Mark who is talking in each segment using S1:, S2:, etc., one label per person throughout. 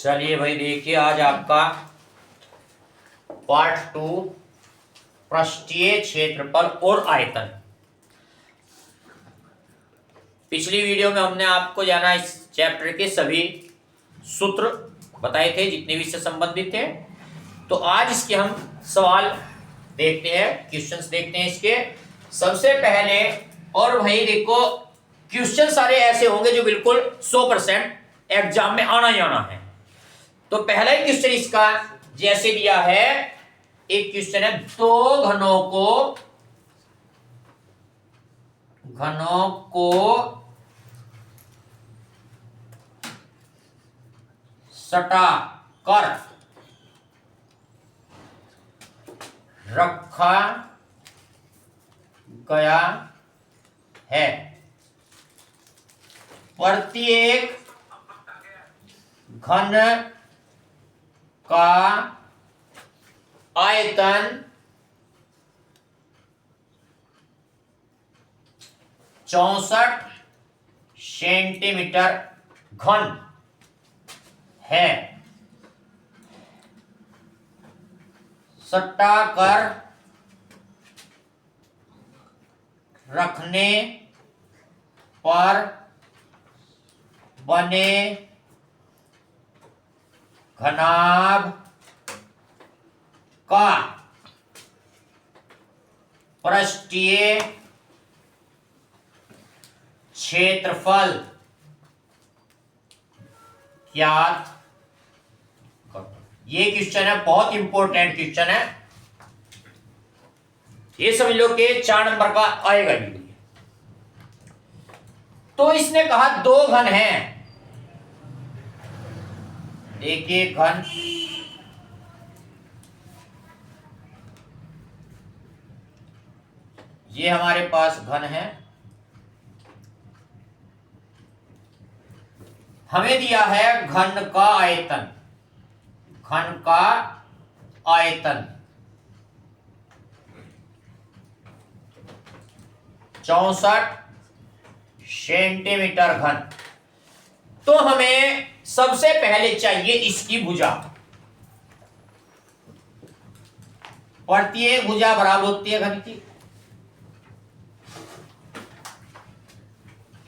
S1: चलिए भाई देखिए आज आपका पार्ट 2 पृष्ठीय क्षेत्रफल और आयतन। पिछली वीडियो में हमने आपको जाना इस चैप्टर के सभी सूत्र बताए थे जितने भी इससे संबंधित थे। तो आज इसके हम सवाल देखते हैं, क्वेश्चंस देखते हैं इसके। सबसे पहले और भाई देखो क्वेश्चन सारे ऐसे होंगे जो बिल्कुल 100% एग्जाम में आना ही आना है। तो पहला ही क्वेश्चन इसका जैसे दिया है, एक क्वेश्चन है दो घनों को सटा कर रखा गया है। प्रत्येक घन का आयतन 64 सेंटीमीटर घन है। सटा कर रखने पर बने घनाभ का पृष्ठीय क्षेत्रफल ज्ञात करो। ये क्वेश्चन है, बहुत इंपॉर्टेंट क्वेश्चन है। ये समझ लो कि 4 नंबर का आएगा ही। तो इसने कहा दो घन हैं। देखिए घन ये हमारे पास घन है, हमें दिया है घन का आयतन। घन का आयतन 64 सेंटीमीटर घन। तो हमें सबसे पहले चाहिए इसकी भुजा। प्रत्येक भुजा बराबर होती है घन की।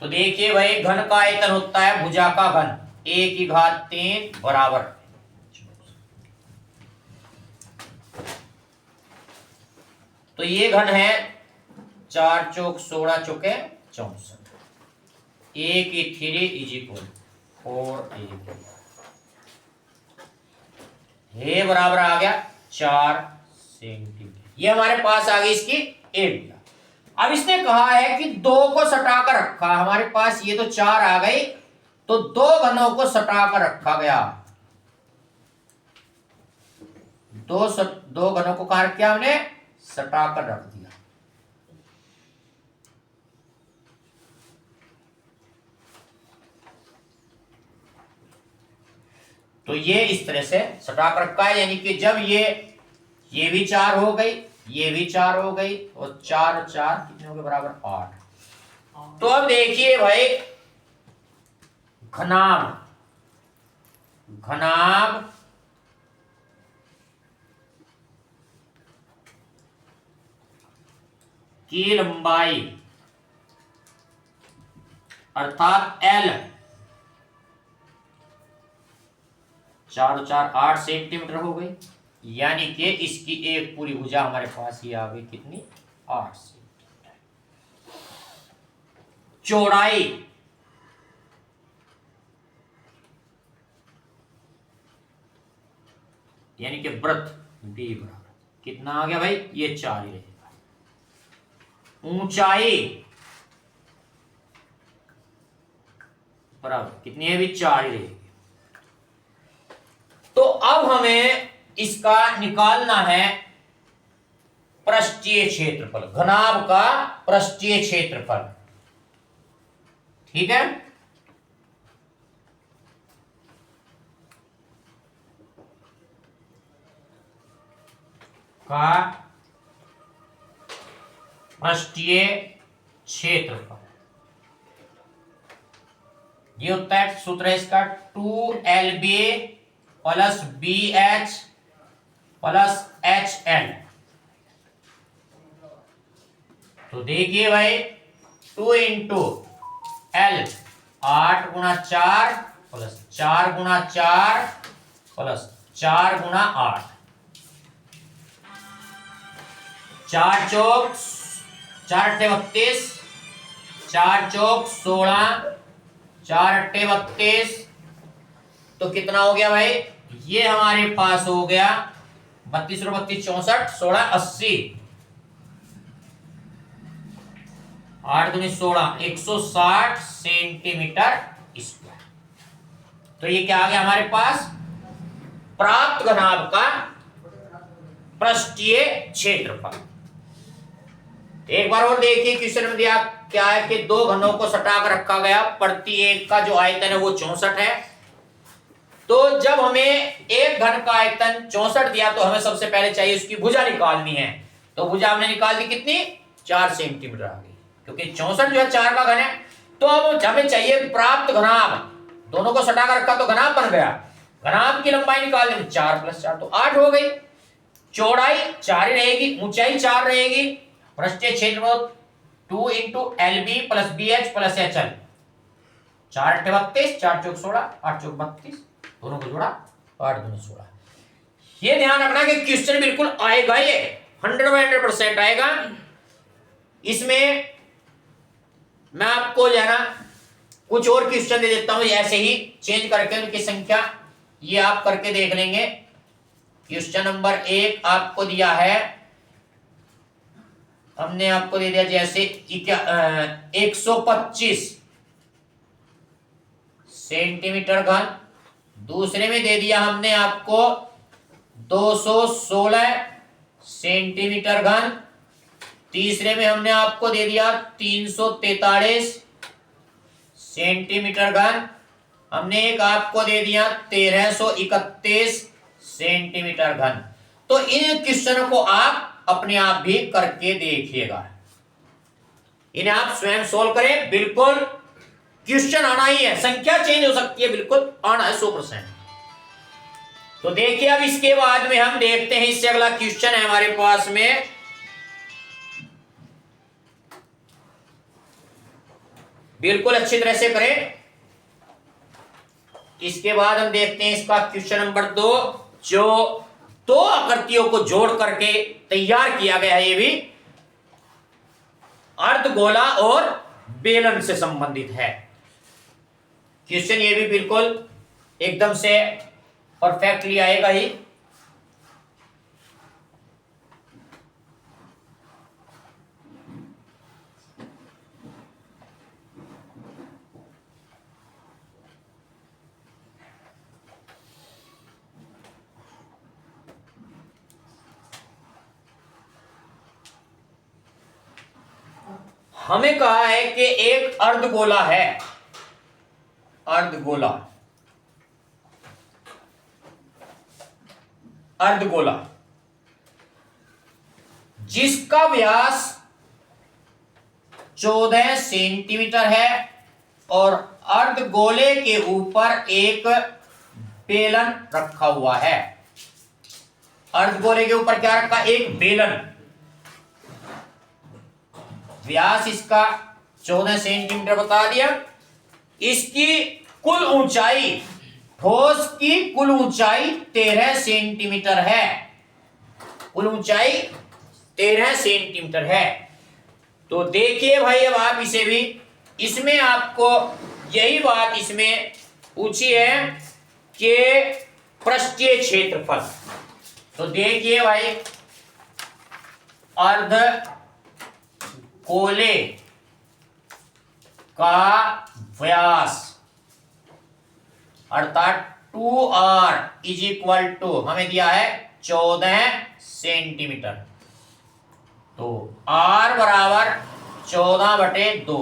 S1: तो देखिए भाई घन का आयतन होता है भुजा का घन 1/3 बराबर। तो ये घन है 4 चौक 16 चौके 64। 1/3 इज इक्वल 4 ये बराबर आ गया 4 सेंटीमीटर। ये हमारे पास आ गई इसकी एरिया। अब इसने कहा है कि दो को सटाकर रखा, हमारे पास ये तो 4 आ गई, तो दो घनों को सटाकर रखा गया। दो घनों को कहा क्या हमने सटाकर रख दिया। तो ये इस तरह से सटाकर रखा है, यानी कि जब ये भी 4 हो गई, ये भी 4 हो गई, और 4 और 4 कितने हो गए बराबर 8। तो अब देखिए भाई घनाभ की लंबाई अर्थात L 4 और 4 8 सेंटीमीटर हो गई, यानी कि इसकी एक पूरी भुजा हमारे पास ही आ गई कितनी 8 सेंटीमीटर। चौड़ाई यानी कि वृत्त D बराबर कितना आ गया भाई, ये 4 ही रहेगा। ऊंचाई बराबर कितनी है भी 4 ही रहेगी। तो अब हमें इसका निकालना है पृष्ठीय क्षेत्रफल, घनाभ का पृष्ठीय क्षेत्रफल। ठीक है, का पृष्ठीय क्षेत्रफल ये होता है, सूत्र है इसका 2 LB plus BH plus HL। तो देखिए भाई 2 इंटू L 8 गुणा 4 प्लस 4 गुणा 4 प्लस 4 गुणा 8, 4 चौक 4 अट्ठे 32, 4 चौक 16, 4 अट्ठे 32। तो कितना हो गया भाई, ये हमारे पास हो गया 32 और 32 64, 16 80, 8 दूनी 16, 160 सेंटीमीटर स्क्वायर। तो ये क्या आ गया हमारे पास, प्राप्त घनाभ का पृष्ठीय क्षेत्रफल। एक बार और देखिए क्वेश्चन में दिया क्या है कि दो घनों को सटा कर रखा गया, प्रति एक का जो आयतन है वो 64 है। तो जब हमें एक घन का आयतन 64 दिया तो हमें सबसे पहले चाहिए उसकी भुजा निकालनी है। तो भुजा हमने निकाल दी कितनी, 4 सेंटीमीटर आ गई, क्योंकि 64 जो है 4 का घन है। तो अब हमें चाहिए प्राप्त घनाभ, दोनों को सटा कर रखा तो घनाभ बन गया, घनाभ की लंबाई निकाल दी 4 प्लस 4 तो 8 हो गई, चौड़ाई 4 ही रहेगी, ऊंचाई 4 रहेगी, पृष्ठीय क्षेत्रफल 2 into LB plus BH plus HL, 4 अट्ठे 32, 4 चौक 16, 8 चौक 32, दोनों को जोड़ा 8 दूनी 16। ये ध्यान रखना कि क्वेश्चन बिल्कुल आएगा, ये 100% आएगा। इसमें मैं आपको जो है ना कुछ और क्वेश्चन दे देता हूं ऐसे ही चेंज करके उनकी संख्या, ये आप करके देख लेंगे। क्वेश्चन नंबर 1 आपको दिया है, हमने आपको दे दिया जैसे 125 सेंटीमीटर घन, दूसरे में दे दिया हमने आपको 216 सेंटीमीटर घन, तीसरे में हमने आपको दे दिया 343 सेंटीमीटर घन, हमने एक आपको दे दिया 1331 सेंटीमीटर घन। तो इन क्वेश्चनों को आप अपने आप भी करके देखिएगा, इन्हें आप स्वयं सोल्व करें। बिल्कुल क्वेश्चन आना ही है, संख्या चेंज हो सकती है, बिल्कुल आना है 100%। तो देखिए अब इसके बाद में हम देखते हैं, इससे अगला क्वेश्चन है हमारे पास में, बिल्कुल अच्छी तरह से करें। इसके बाद हम देखते हैं इसका क्वेश्चन नंबर 2, जो दो आकृतियों को जोड़ करके तैयार किया गया है, ये भी अर्धगोला और बेलन से संबंधित है क्वेश्चन। ये भी बिल्कुल एकदम से परफेक्टली आएगा ही। हमें कहा है कि एक अर्धगोला है, अर्धगोला, अर्धगोला जिसका व्यास 14 सेंटीमीटर है और अर्धगोले के ऊपर एक बेलन रखा हुआ है। अर्धगोले के ऊपर क्या रखा, एक बेलन, व्यास इसका 14 सेंटीमीटर बता दिया। इसकी कुल ऊंचाई, ठोस की कुल ऊंचाई 13 सेंटीमीटर है, कुल ऊंचाई 13 सेंटीमीटर है। तो देखिए भाई अब आप इसे भी, इसमें आपको यही बात इसमें पूछी है कि पृष्ठीय क्षेत्रफल। तो देखिए भाई अर्धगोले का व्यास अर्थात 2r इज इक्वल टू हमें दिया है 14 सेंटीमीटर। तो r बराबर 14/2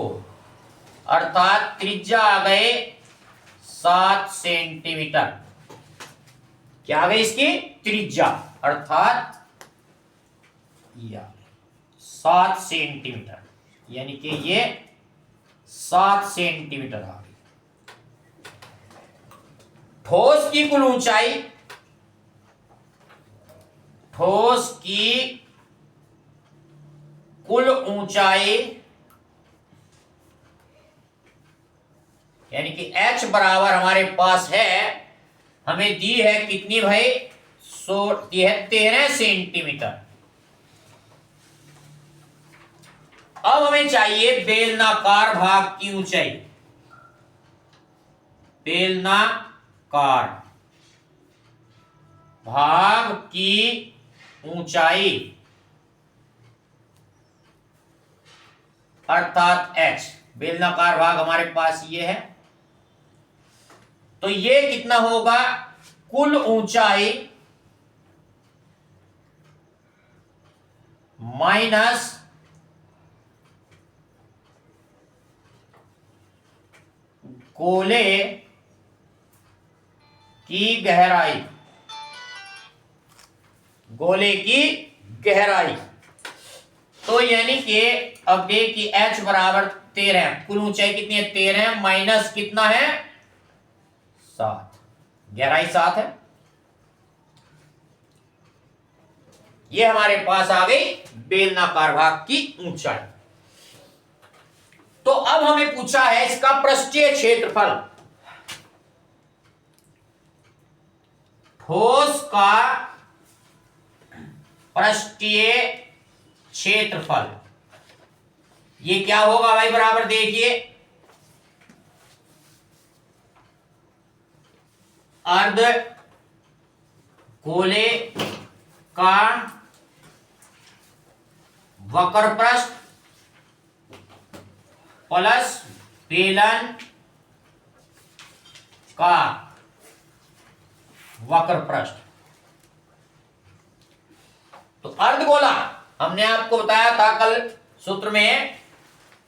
S1: अर्थात त्रिज्या आ गए 7 सेंटीमीटर। क्या आ गई इसकी त्रिज्या, अर्थात 7 सेंटीमीटर, यानी कि ये 7 सेंटीमीटर आ गई। ठोस की कुल ऊंचाई ठोस की कुल ऊंचाई यानी कि h बराबर हमारे पास है, हमें दी है कितनी भाई, 13 सेंटीमीटर। अब हमें चाहिए बेलनाकार भाग की ऊंचाई। बेलनाकार भाग की ऊंचाई अर्थात h। बेलनाकार भाग हमारे पास ये है, तो ये कितना होगा, कुल ऊंचाई माइनस गोले की गहराई। गोले की गहराई तो यानी कि अब देखिए h बराबर 13, कुल ऊंचाई कितनी है 13 माइनस कितना है 7, गहराई 7 है। ये हमारे पास आ गई बेलनाकार भाग की ऊंचाई। तो अब हमें पूछा है इसका पृष्ठीय क्षेत्रफल। ठोस का पृष्ठीय क्षेत्रफल ये क्या होगा भाई, बराबर देखिए अर्ध गोले का वक्र पृष्ठ प्लस बेलन का वक्र पृष्ठ। तो अर्धगोला हमने आपको बताया था कल सूत्र में,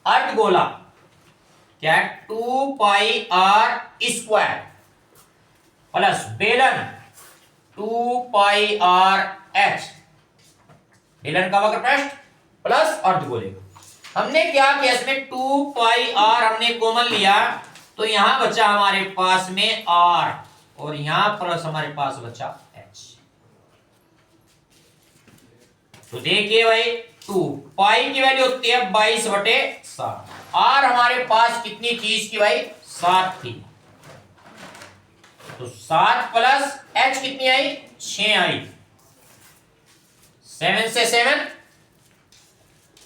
S1: अर्धगोला क्या, 2πr² प्लस बेलन 2πrh। बेलन का वक्र पृष्ठ प्लस अर्धगोले। हमने क्या किया, इसमें 2πr हमने कॉमन लिया, तो यहां बचा हमारे पास में r और यहां प्लस हमारे पास बचा h। तो देखिए भाई 2 पाई की वैल्यू होती है 22/7, r हमारे पास कितनी चीज की भाई 7 थी, तो 7 प्लस h कितनी आई 6 आई, 7 से 7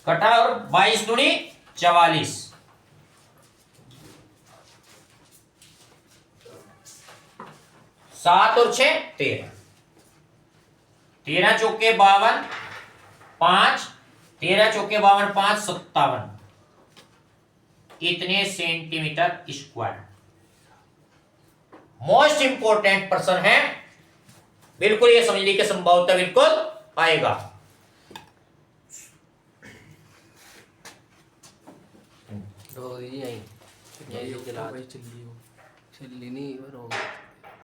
S1: कटा और 22 दूनी 44, 7 और 6 13, 13 चौके 52, 5 13 चौके 52 5 57, इतने centimetre square. Most important person है, बिल्कुल ये समझ लीजिए कि संभवतः बिल्कुल आएगा।
S2: यही चल रही नहीं